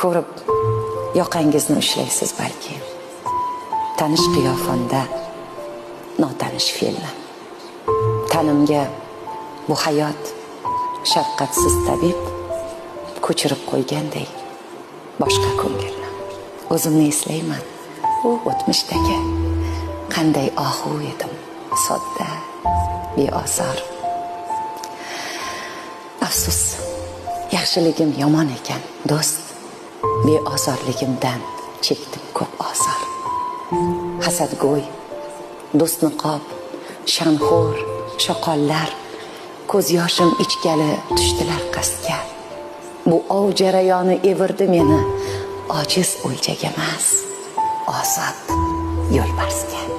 ko'rib yoqangizni ushlaysiz balki. Tanish qiyofamda notanish fe'lni. Tanimga bu hayot shafqatsiz tabib ko'chirib qo'ygandek boshqa ko'ngilni. O'zimni eslayman, u o'tmishdagi qanday ohu edim, sodda, beosor. Afsus, yaxshiligim yomon ekan, do'st. Beozorligimdan chekdim ko'p ozor. Hasadgo'y, do'st niqob, shanxo'r, shoqollar ko'z yoshim ichgali tushdilar qasdga. Bu ov jarayoni evirdi meni ojiz o'ljaga emas, ozod yo'lbarsga.